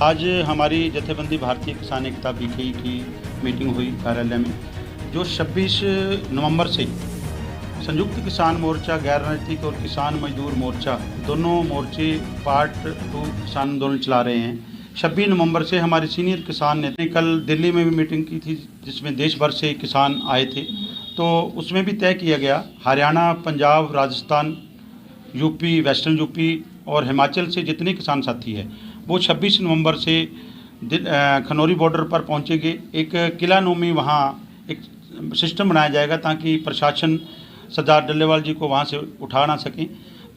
आज हमारी जथेबंदी भारतीय किसान एकता बीके की मीटिंग हुई कार्यालय में, जो 26 नवंबर से संयुक्त किसान मोर्चा, गैर राजनीतिक और किसान मजदूर मोर्चा दोनों मोर्चे पार्ट 2 किसान आंदोलन चला रहे हैं। 26 नवंबर से हमारे सीनियर किसान नेता ने कल दिल्ली में भी मीटिंग की थी, जिसमें देश भर से किसान आए थे। तो उसमें भी तय किया गया, Haryana, Punjab, Rajasthan, UP, western UP और हिमाचल से जितने किसान साथी हैं वो 26 नवंबर से खनौरी बॉर्डर पर पहुंचेंगे। एक किला नोमी वहाँ एक सिस्टम बनाया जाएगा ताकि प्रशासन सरदार डल्लेवाल जी को वहाँ से उठा ना सकें।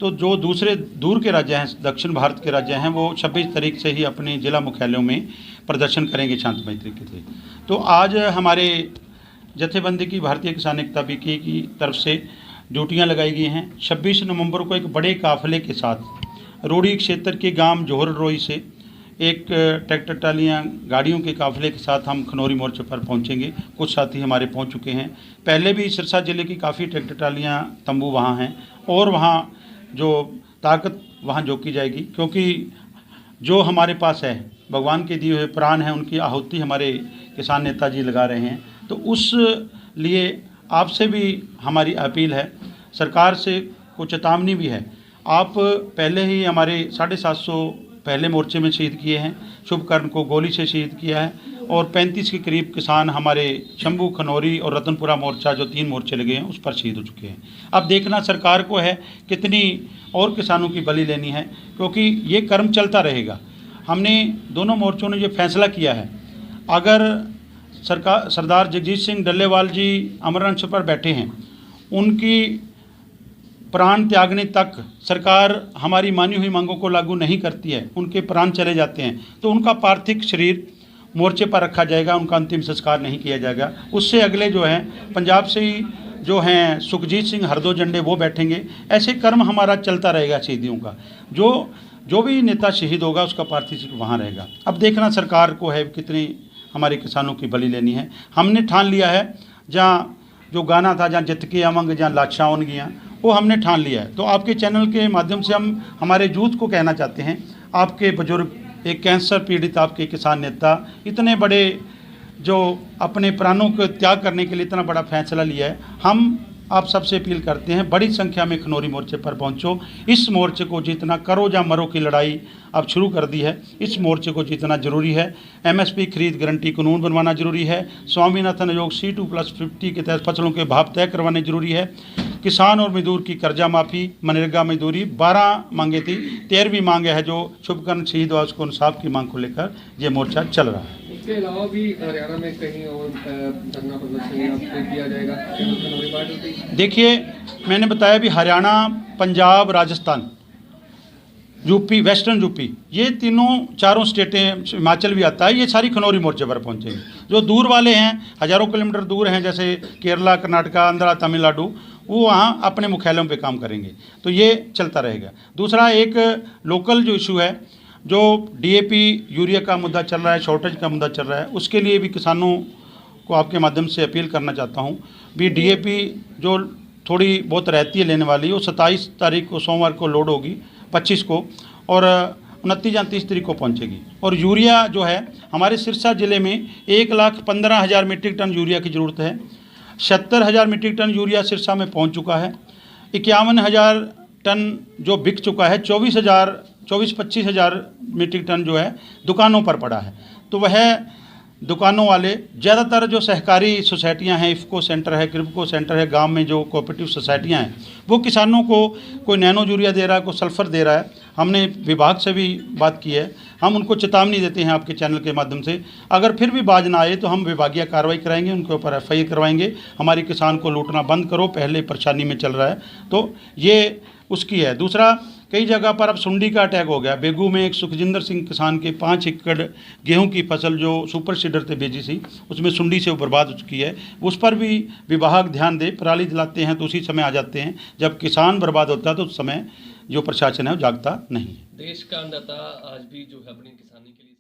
तो जो दूसरे दूर के राज्य हैं, दक्षिण भारत के राज्य हैं, वो 26 तारीख से ही अपने जिला मुख्यालयों में प्रदर्शन करेंगे शांतिमय तरीके से। तो आज हमारे जथेबंदी की भारतीय किसान एकता बीके की तरफ से ड्यूटियां लगाई गई हैं। 26 नवंबर को एक बड़े काफिले के साथ रोड़ी क्षेत्र के गांव जोहर रोई से एक ट्रैक्टर ट्रालियाँ गाड़ियों के काफिले के साथ हम खनौरी मोर्चे पर पहुंचेंगे। कुछ साथी हमारे पहुंच चुके हैं। पहले भी सिरसा जिले की काफ़ी ट्रैक्टर ट्रालियाँ तंबू वहाँ हैं और वहाँ जो ताकत वहाँ झोंकी जाएगी, क्योंकि जो हमारे पास है भगवान के दिए हुए प्राण हैं, उनकी आहुति हमारे किसान नेताजी लगा रहे हैं। तो उस लिए आपसे भी हमारी अपील है, सरकार से कुछ चेतावनी भी है। आप पहले ही हमारे 750 पहले मोर्चे में शहीद किए हैं, शुभकर्ण को गोली से शहीद किया है और 35 के करीब किसान हमारे शंभू, खनौरी और रतनपुरा मोर्चा, जो 3 मोर्चे लगे हैं, उस पर शहीद हो चुके हैं। अब देखना सरकार को है कितनी और किसानों की बलि लेनी है, क्योंकि ये कर्म चलता रहेगा। हमने दोनों मोर्चों ने ये फैसला किया है, अगर सरदार जगजीत सिंह डल्लेवाल जी अमरनाथ पर बैठे हैं, उनकी प्राण त्यागने तक सरकार हमारी मानी हुई मांगों को लागू नहीं करती है, उनके प्राण चले जाते हैं, तो उनका पार्थिव शरीर मोर्चे पर रखा जाएगा, उनका अंतिम संस्कार नहीं किया जाएगा। उससे अगले जो हैं पंजाब से ही जो हैं सुखजीत सिंह हरदो झंडे, वो बैठेंगे। ऐसे कर्म हमारा चलता रहेगा शहीदियों का। जो भी नेता शहीद होगा उसका पार्थिव शरीर वहाँ रहेगा। अब देखना सरकार को है कितनी हमारे किसानों की बलि लेनी है। हमने ठान लिया है, जहाँ जो गाना था, जहाँ जित के अमंग, जहाँ लाशाओं गया, वो हमने ठान लिया है। तो आपके चैनल के माध्यम से हम हमारे यूथ को कहना चाहते हैं, आपके बुजुर्ग, एक कैंसर पीड़ित आपके किसान नेता, इतने बड़े जो अपने प्राणों को त्याग करने के लिए इतना बड़ा फैसला लिया है, हम आप सबसे अपील करते हैं बड़ी संख्या में खनौरी मोर्चे पर पहुंचो। इस मोर्चे को जीतना, करो या मरो की लड़ाई अब शुरू कर दी है। इस मोर्चे को जीतना जरूरी है। एमएसपी खरीद गारंटी कानून बनवाना जरूरी है। स्वामीनाथन आयोग C2+50 के तहत फसलों के भाव तय करवाने जरूरी है। किसान और मजदूर की कर्जा माफ़ी, मनरेगा मजदूरी, 12 मांगे थी, 13वीं मांग है जो शुभकर्ण शहीद हुआ, उसको इंसाफ की मांग को लेकर ये मोर्चा चल रहा है। इसके अलावा भी हरियाणा में कहीं और धरना प्रदर्शन किया जाएगा? देखिए, मैंने बताया भी Haryana, Punjab, Rajasthan, UP, western UP, ये चारों स्टेटें, हिमाचल भी आता है, ये सारी खनौरी मोर्चे पर पहुंचेंगे। जो दूर वाले हैं, हज़ारों किलोमीटर दूर हैं, जैसे केरला, कर्नाटका, आंध्रा, तमिलनाडु, वो वहाँ अपने मुख्यालयों पे काम करेंगे। तो ये चलता रहेगा। दूसरा एक लोकल जो इशू है, जो DAP यूरिया का मुद्दा चल रहा है, शॉर्टेज का मुद्दा चल रहा है, उसके लिए भी किसानों को आपके माध्यम से अपील करना चाहता हूँ भी DAP जो थोड़ी बहुत रहती है लेने वाली, वो 27 तारीख को सोमवार को लोड होगी, 25 को, और 29 या 30 तारीख को पहुँचेगी। और यूरिया जो है हमारे सिरसा ज़िले में 1,15,000 मीट्रिक टन यूरिया की ज़रूरत है। 70,000 मीट्रिक टन यूरिया सिरसा में पहुँच चुका है। 51,000 टन जो बिक चुका है। 24-25 हज़ार मीट्रिक टन जो है दुकानों पर पड़ा है। तो वह दुकानों वाले, ज़्यादातर जो सहकारी सोसाइटियां हैं, इफ़को सेंटर है, क्रिप्को सेंटर है, गांव में जो कोऑपरेटिव सोसाइटियां हैं, वो किसानों को कोई नैनो यूरिया दे रहा है, कोई सल्फ़र दे रहा है। हमने विभाग से भी बात की है, हम उनको चेतावनी देते हैं आपके चैनल के माध्यम से, अगर फिर भी बाज ना आए तो हम विभागीय कार्रवाई कराएंगे, उनके ऊपर FIR करवाएंगे। हमारे किसान को लूटना बंद करो, पहले परेशानी में चल रहा है, तो ये उसकी है। दूसरा, कई जगह पर अब सुंडी का अटैक हो गया। बेगू में एक सुखजिंदर सिंह किसान के 5 एकड़ गेहूं की फसल जो सुपर सीडर से भेजी थी, उसमें सुंडी से बर्बाद हो चुकी है। उस पर भी विभाग ध्यान दे। पराली जलाते हैं तो उसी समय आ जाते हैं, जब किसान बर्बाद होता है तो उस समय जो प्रशासन है वो जागता नहीं है। देश का अन्नदाता आज भी जो है अपनी किसानी के लिए